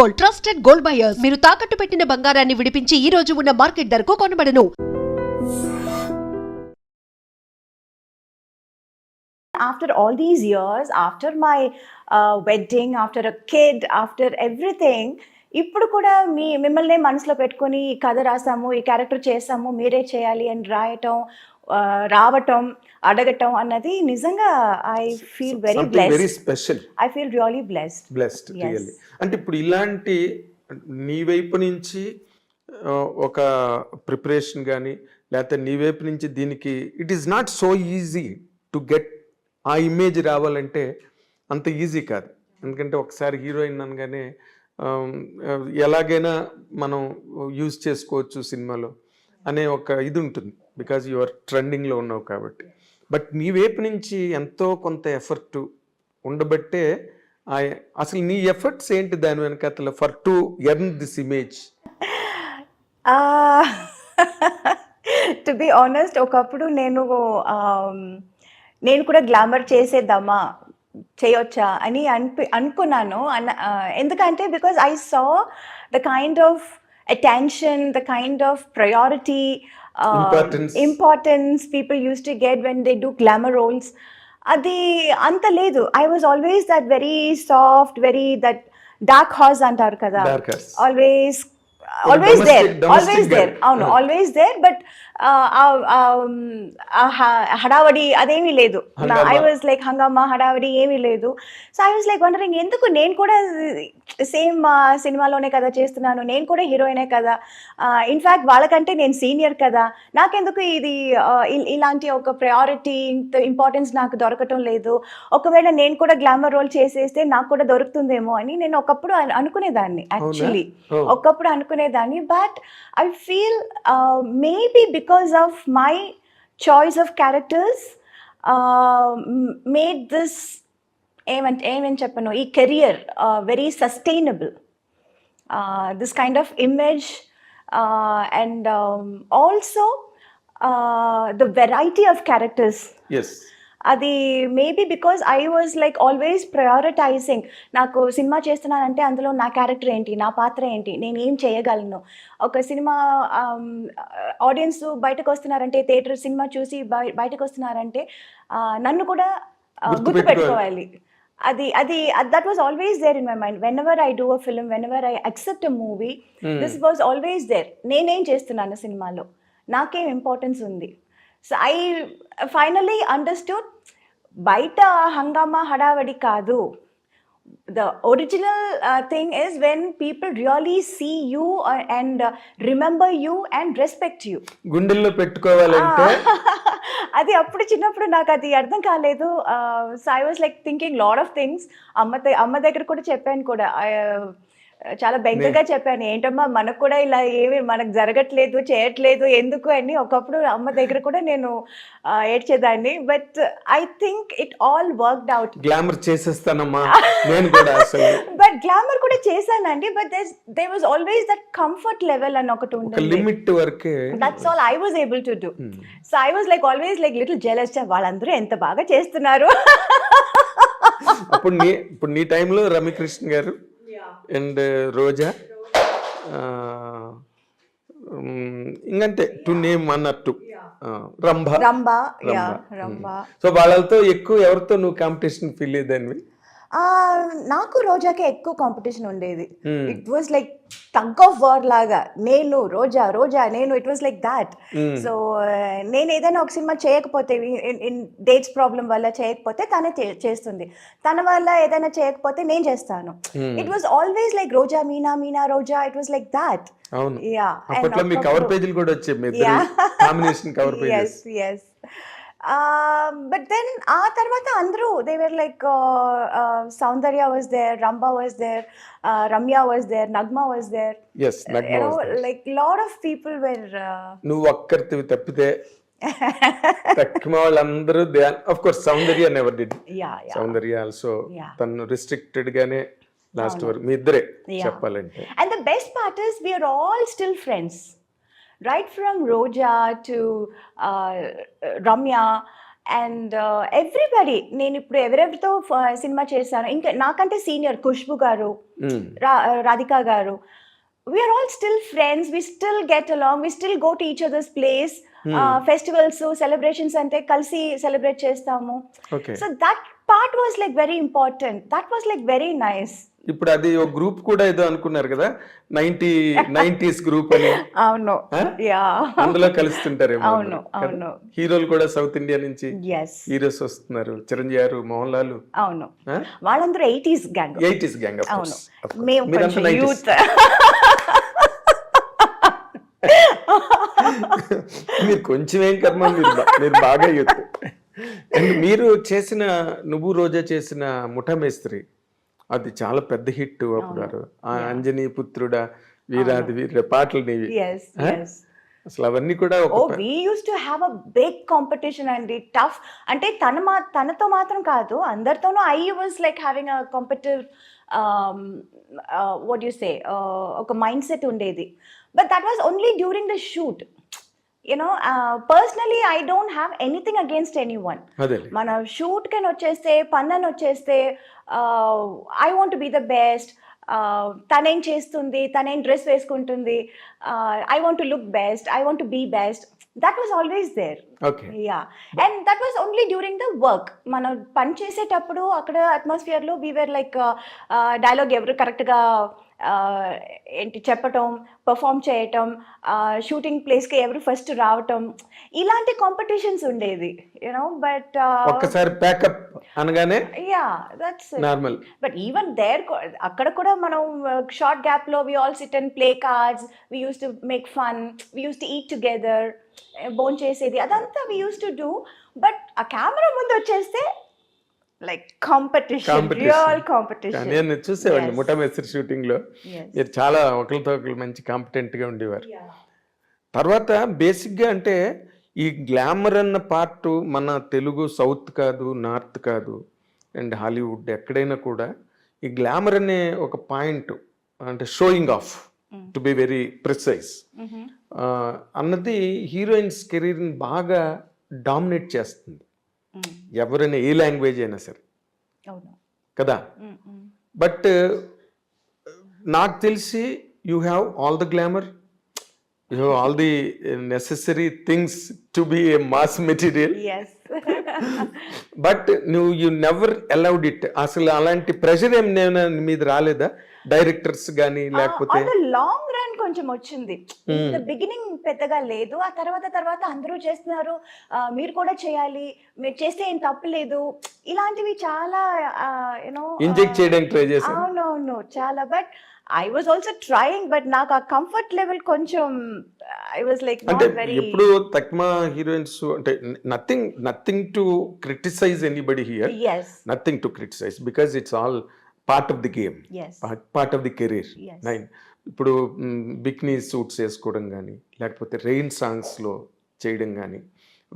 Gold, trusted gold buyers. మీరు తాకట్టు పెట్టిన బంగారాన్ని విడిపించి ఈ రోజు ఉన్న మార్కెట్ ధరకు కొనబడను. After all these years, after my wedding, after a kid, after everything, ఇప్పుడు కూడా మిమ్మల్ని మనసులో పెట్టుకొని ఈ కథ రాసాము, ఈ క్యారెక్టర్ చేసాము, మీరే చేయాలి అని రాయటం, రావటం, అడగటం అన్నది నిజంగా I feel very blessed. Very special. I feel really blessed. Really. అంటే ఇప్పుడు ఇలాంటి నీ వైపు నుంచి ఒక ప్రిపరేషన్ కానీ లేకపోతే నీ వైపు నుంచి దీనికి it is not so easy to get ఆ ఇమేజ్ రావాలంటే అంత ఈజీ కాదు. ఎందుకంటే ఒకసారి హీరోయిన్ అనగానే ఎలాగైనా మనం యూజ్ చేసుకోవచ్చు సినిమాలో అనే ఒక ఇది ఉంటుంది, బికాజ్ యు ఆర్ ట్రెండింగ్లో ఉన్నావు కాబట్టి. బట్ నీ వైపు నుంచి ఎంతో కొంత ఎఫర్ట్ ఉండబట్టే అసలు నీ ఎఫర్ట్స్ ఏంటి దాని వెనకాల for to earn this image? To be honest, ఒకప్పుడు నేను కూడా గ్లామర్ చేసేద్దామా, చేయొచ్చా అని అనుకున్నాను. ఎందుకంటే because I saw the kind of attention, the kind of priority, importance people used to get when they do glamour roles. అది అంత లేదు. I was always that very soft, very that dark horse అంటారు కదా, always there. అవును, always there. But హడావడి అదేమీ లేదు. I was like హంగామా, హడావడి ఏమీ లేదు. So I was like wondering, ఎందుకు నేను కూడా సేమ్ సినిమాలోనే కదా చేస్తున్నాను, నేను కూడా హీరోయినే కదా, ఇన్ఫ్యాక్ట్ వాళ్ళకంటే నేను సీనియర్ కదా, నాకెందుకు ఇది ఇలాంటి ఒక ప్రయారిటీ, ఇంపార్టెన్స్ నాకు దొరకటం లేదు, ఒకవేళ నేను కూడా గ్లామర్ రోల్ చేసేస్తే నాకు కూడా దొరుకుతుందేమో అని నేను ఒకప్పుడు అనుకునేదాన్ని. యాక్చువల్లీ ఒకప్పుడు అనుకునేదాన్ని. But I feel maybe because of my choice of characters made this ఏమని చెప్పను, ఈ career very sustainable. this kind of image and also the variety of characters. Yes. అది maybe because I was like always prioritising. నాకు cinema చేస్తున్నానంటే అందులో నా character ఏంటి, నా పాత్ర ఏంటి, నేను ఏం చేయగలను. ఒక సినిమా ఆడియన్స్ బయటకు వస్తున్నారంటే, థియేటర్ సినిమా చూసి బయటకు వస్తున్నారంటే నన్ను కూడా గుర్తుపెట్టుకోవాలి. that was always there in my mind. Whenever I do a film, whenever I accept a movie, this was always there. నేనేం చేస్తున్నాను సినిమాలో, నాకేం ఇంపార్టెన్స్ ఉంది. సో ఐ ఫైనలీ అండర్స్టూడ్, బయట హంగామా హడావడి కాదు. The original thing is when people really see you and remember you and respect you. గుండెల్లో పెట్టుకోవాలంటే అది అప్పుడు చిన్నప్పుడు నాకు అది అర్థం కాలేదు. So I was like thinking lot of things. అమ్మ దగ్గర కూడా చెప్పాను కూడా, చాలా బెంగగా చెప్పాను, ఏంటమ్మా మనకు కూడా ఇలా ఏమి మనకు జరగట్లేదు, చేయట్లేదు ఎందుకు అని. ఒకప్పుడు అమ్మ దగ్గర కూడా నేను ఏడ్చేదాన్ని. But I think it all worked out. Glamour చేసేస్తానమ్మా నేను కూడా అసలు. బట్ గ్లామర్ కూడా చేశానండి. But there was always that comfort level అని ఒకటి ఉంది, లిమిట్ వరకే. That's all I was able to do. So I was like always like little jealous, వాళ్ళందరూ ఎంత బాగా చేస్తున్నారు. ఇప్పుడు నీ టైంలో రమ్యకృష్ణ గారు అండ్ రోజా, ఇంకంటే టు నేమ్ అన్నట్టు రంభ. సో వాళ్ళతో ఎక్కువ ఎవరితో నువ్వు కాంపిటీషన్ ఫీల్ అయ్యేదాన్ని? నాకు రోజాకే ఎక్కువ కాంపిటీషన్ ఉండేది. It was like tug of war లాగా, నేను రోజా నేను, it was like that. So నేను ఏదైనా ఒక సినిమా చేయకపోతే, డేట్స్ ప్రాబ్లం వల్ల చేయకపోతే తనే చేస్తుంది, తన వల్ల ఏదైనా చేయకపోతే నేను చేస్తాను. It was always like Roja Meena Roja, it was like that. అప్పట్లో మీ కవర్ పేజీలు కూడా వచ్చాయి, combination cover pages. yes. But then ఆ తర్వాత అందరూ they were like Saundarya was there, Ramba was there, Ramya was there, Nagma was there. Yes, Nagma was there. Like lot of people were నువ్వు ఒక్కరివి తప్పితే తక్కువ వాళ్ళందరూ of course Saundarya never did. Yeah. Saundarya also తను restricted గానే last వరకు మీ ఇద్దరే చెప్పాలంటే. And the best part is we are all still friends. Right from Roja to Ramya, and everybody, నేను ఇప్పుడు ఎవరెవరితో సినిమా చేశాను, ఇంకా నాకంటే సీనియర్ ఖుష్బు గారు, రాధిక గారు, we are all still friends, we still get along, we still go to each others place. Festivals, celebrations అంటే కలిసి సెలబ్రేట్ చేస్తాము. Okay. So that part was like very important, that was like very nice. ఇప్పుడు అది ఒక group కూడా ఏదో అనుకున్నారు కదా, 90s గ్రూప్ అని. అవును, యా, అందులో కలుస్తుంటారేమో. అవును, అవును. హీరోలు కూడా సౌత్ ఇండియా నుంచి yes, హీరోస్ వస్తున్నారు, చిరంజీవి గారు, మోహన్ లాల్. అవును, వాళ్ళందరూ 80s గ్యాంగ్. 80s gang. అవును, మేము కొంచెం యూత్. మీరు కొంచెం ఏం కర్మ, మీరు బాగా యూత్. అండ్ మీరు చేసిన నువ్వు రోజా చేసిన ముఠా మేస్త్రి, అది చాలా పెద్ద హిట్ అప్పుడు. అంజనీ పుత్రుడా, వీరాది వీర పాటలు నీవి. yes, yes. అసలు అవన్నీ కూడా we used to have a big competition అండి, టఫ్. అంటే తనతో మాత్రం కాదు, అందరితోనూ I was like having a competitive what do you say, ఒక మైండ్ సెట్ ఉండేది. But that was only during the shoot. You know, personally I don't have anything against anyone. మన shoot కని వచ్చేస్తే, పన్నని వచ్చేస్తే, I want to be the best. తనేం చేస్తుంది, తనేం dress వేసుకుంటుంది, I want to look best, I want to be best. That was always there. Okay. Yeah. And that was only during the work. మనం పని చేసేటప్పుడు అక్కడ అట్మాస్ఫియర్ లో we were like dialogue ఎవరు కరెక్ట్ గా ఏంటి చెప్పటం, పర్ఫామ్ చేయటం, షూటింగ్ ప్లేస్కి ఎవరు ఫస్ట్ రావటం, ఇలాంటి కాంపిటీషన్స్ ఉండేది, యూనో. బట్ ఒక్కసారి ప్యాకప్ అనగానే yeah, that's normal. But even there, అక్కడ కూడా మనం షార్ట్ గ్యాప్ లో we all sit and play cards, we used to make fun, we used to eat together, బోన్ చేసేది, అదంతా we used to do. But ఆ కెమెరా ముందు వచ్చేస్తే లైక్ కాంపిటీషన్, రియల్ కాంపిటీషన్. నేను చూసేవాడిని ముఠా మేస్త్రి షూటింగ్ లో, మీరు చాలా ఒకరితో ఒకరు మంచి కాంపిటెంట్ గా ఉండేవారు. తర్వాత బేసిక్ గా అంటే ఈ గ్లామర్ అన్న పార్ట్ మన తెలుగు సౌత్ కాదు, నార్త్ కాదు, అండ్ హాలీవుడ్ ఎక్కడైనా కూడా ఈ గ్లామర్ అనే ఒక పాయింట్, అంటే showing off, to be very precise, అన్నది హీరోయిన్స్ కెరీర్ని బాగా డామినేట్ చేస్తుంది, ఎవరైనా ఏ లాంగ్వేజ్ అయినా సరే కదా. బట్ నాకు తెలిసి you have all the glamour, you have all the necessary things to be A mass material. But నువ్వు యూ నెవర్ అలౌడ్ ఇట్. అసలు అలాంటి ప్రెషర్ ఏం మీద రాలేదా డైరెక్టర్స్ కానీ, లేకపోతే? లాంగ్ రన్ కొంచెం వచ్చింది, బిగినింగ్ పెద్దగా లేదు. ఆ తర్వాత అందరూ చేస్తున్నారు, మీరు కూడా చేయాలి, మీరు చేస్తే ఏం తప్పలేదు, ఇలాంటివి చాలా యూనో ఇంజెక్ట్ చేయడానికి ట్రై చేశాను. అవునవును, చాలా. But I was also trying, but నాకు ఆ కంఫర్ట్ లెవెల్ కొంచెం I was like not very. ఇప్పుడు తక్మా హీరోయిన్స్ అంటే nothing to criticise anybody here, nothing to criticise, because it's all part of the game, part of the career. ఇప్పుడు bikini suits వేసుకోవడం కానీ, లేకపోతే రెయిన్ సాంగ్స్లో చేయడం కానీ,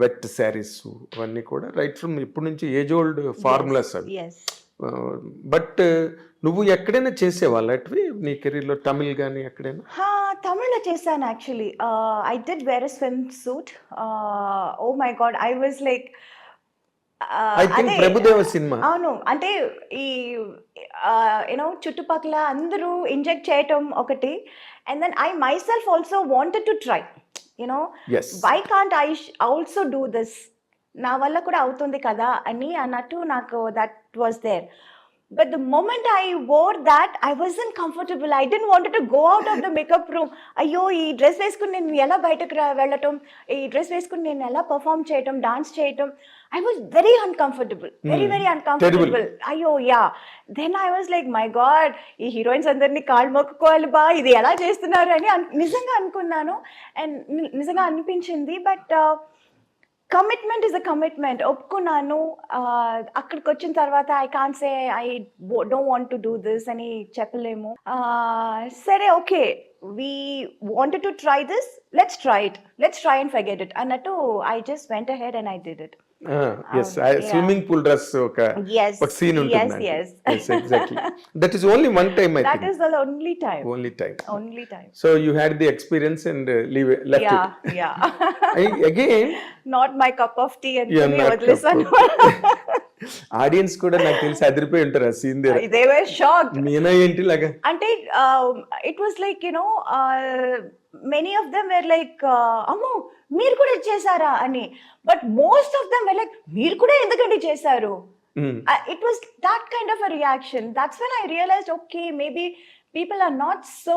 వెట్ శారీస్, అవన్నీ కూడా రైట్ ఫ్రమ్ ఇప్పటి నుంచి ఏజ్ ఓల్డ్ ఫార్ములాస్ అవి. బట్ నువ్వు ఎక్కడైనా చేసేవాళ్ళు అటువి నీ కెరీర్లో, తమిళ్ కానీ ఎక్కడైనా? తమిళ్లో చేశాను actually. I did wear a swim suit. Oh my God, I was like, I think Prabhudeva cinema. అవును, అంటే ఈ యూనో చుట్టుపక్కల అందరూ ఇంజెక్ట్ చేయటం ఒకటి, and then I myself also wanted to try, you know, why can't I also do this, నా వల్ల కూడా అవుతుంది కదా అని అన్నట్టు నాకు that was there. But the moment I wore that, I wasn't comfortable. I didn't want to go out of the makeup room. అయ్యో, ఈ డ్రెస్ వేసుకుని నేను ఎలా బయటకు వెళ్ళటం, ఈ డ్రెస్ వేసుకుని నేను ఎలా పర్ఫామ్ చేయటం, డాన్స్ చేయటం, I was very uncomfortable, very uncomfortable. అయ్యో, yeah. Then I was like, my God, ఈ హీరోయిన్స్ అందరినీ కాళ్ళు మొక్కుకోవాలి బా, ఇది ఎలా చేస్తున్నారు అని నిజంగా అనుకున్నాను, అండ్ నిజంగా అనిపించింది. But commitment is a commitment, ఒప్పుకున్నాను. అక్కడికి వచ్చిన తర్వాత I can't say I don't want to do this అని చెప్పలేము. సరే, okay, we wanted to try this, let's try and forget it అన్నట్టు I just went ahead and I did it. Yes Yeah. Swimming pool dress ఒక Yes, scene yes, ఉంటుంది yes. Exactly that is only one time I That think is the only time. Only time Only time. So you had the experience and left Yeah, yeah. It again Not my cup of tea and You're not వదిలేసాను. Audience కూడా నాకు తెలిసి అదిరిపోయి ఉంటారు ఆ scene దగ్గర They were shocked. Meena ఏంటి లాగా అంటే it was like you know many of them were like అమ్మో మీరు కూడా చేశారా అని, but most of them were like మీరు కూడా ఎందుకండి చేశారు. It was that kind of a reaction. That's when I realized, okay, maybe people are not so